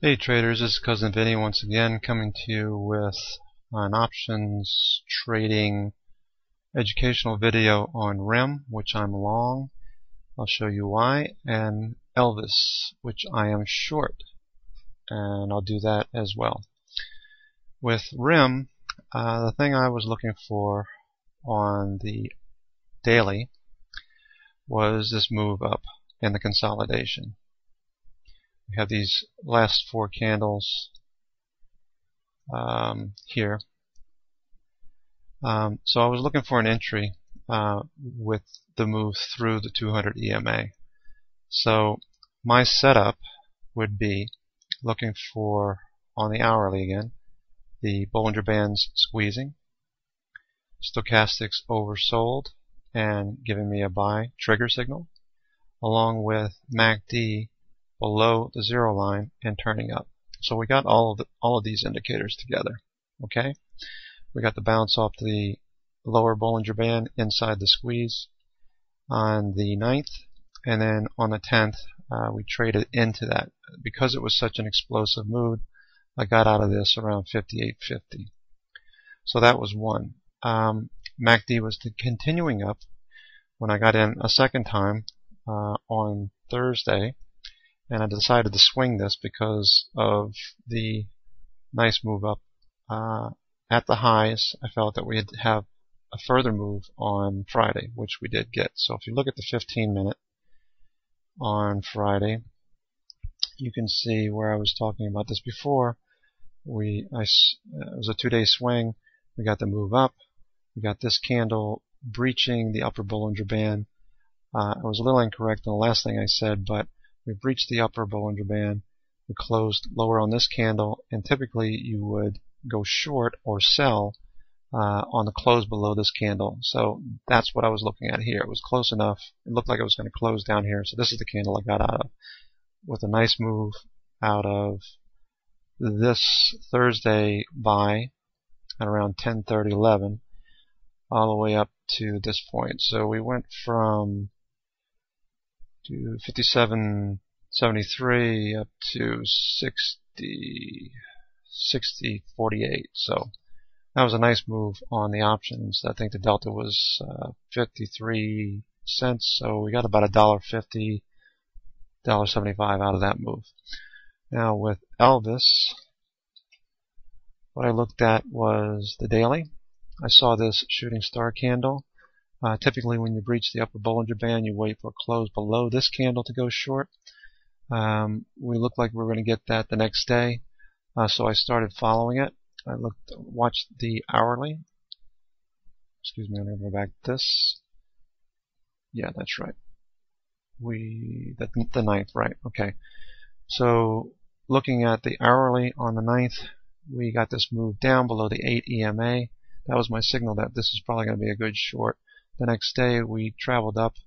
Hey traders, this is Cousin Vinny once again coming to you with an options trading educational video on RIMM, which I'm long. I'll show you why, and LVS, which I am short, and I'll do that as well. With RIMM, the thing I was looking for on the daily was this move up in the consolidation. We have these last four candles here. So I was looking for an entry with the move through the 200 EMA. So my setup would be looking for, on the hourly again, the Bollinger Bands squeezing, stochastics oversold and giving me a buy trigger signal, along with MACD below the zero line and turning up. So we got all of these indicators together. Okay, we got the bounce off the lower Bollinger Band inside the squeeze on the 9th, and then on the 10th we traded into that. Because it was such an explosive move, I got out of this around 58.50. So that was one. MACD was continuing up when I got in a second time on Thursday. And I decided to swing this because of the nice move up at the highs. I felt that we'd have a further move on Friday, which we did get. So if you look at the 15-minute on Friday, you can see where I was talking about this before. It was a 2-day swing. We got the move up. We got this candle breaching the upper Bollinger Band. I was a little incorrect in the last thing I said, but we breached the upper Bollinger Band. We closed lower on this candle, and typically you would go short or sell on the close below this candle. So that's what I was looking at here. It was close enough. It looked like it was going to close down here. So this is the candle I got out of, with a nice move out of this Thursday buy at around 10:30, 11, all the way up to this point. So we went from to 57.73 up to 60.48. So that was a nice move on the options. I think the delta was 53 cents, so we got about $1.50, $1.75 out of that move. Now with LVS, what I looked at was the daily. I saw this shooting star candle. Typically when you breach the upper Bollinger Band, you wait for a close below this candle to go short. We looked like we were going to get that the next day, so I started following it. I watched the hourly. Excuse me, I'm going to go back to this. Yeah, that's right. The 9th, right? Okay. So looking at the hourly on the 9th, we got this move down below the 8 EMA. That was my signal that this is probably going to be a good short. The next day we traveled up,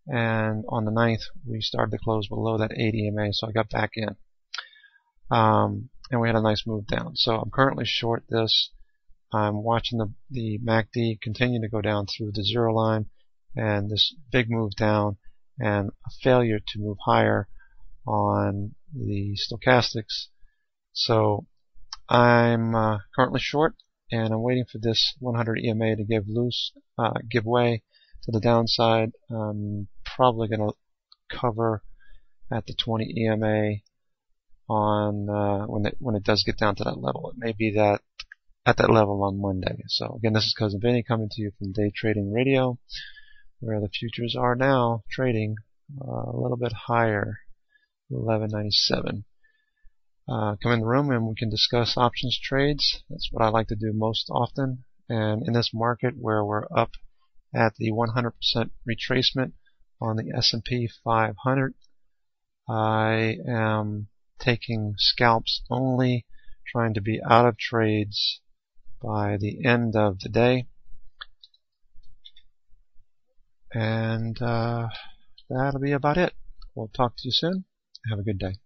and on the 9th we started to close below that 8 EMA, so I got back in. And we had a nice move down. So I'm currently short this. I'm watching the MACD continue to go down through the zero line, and this big move down, and a failure to move higher on the stochastics. So I'm currently short, and I'm waiting for this 100 EMA to give way to the downside. I'm probably going to cover at the 20 EMA on when it does get down to that level. It may be that at that level on Monday. So again, this is Cousin Vinny coming to you from Day Trading Radio, where the futures are now trading a little bit higher, 11.97. Come in the room and we can discuss options trades. That's what I like to do most often. And in this market where we're up at the 100% retracement on the S&P 500, I am taking scalps only, trying to be out of trades by the end of the day. And that'll be about it. We'll talk to you soon. Have a good day.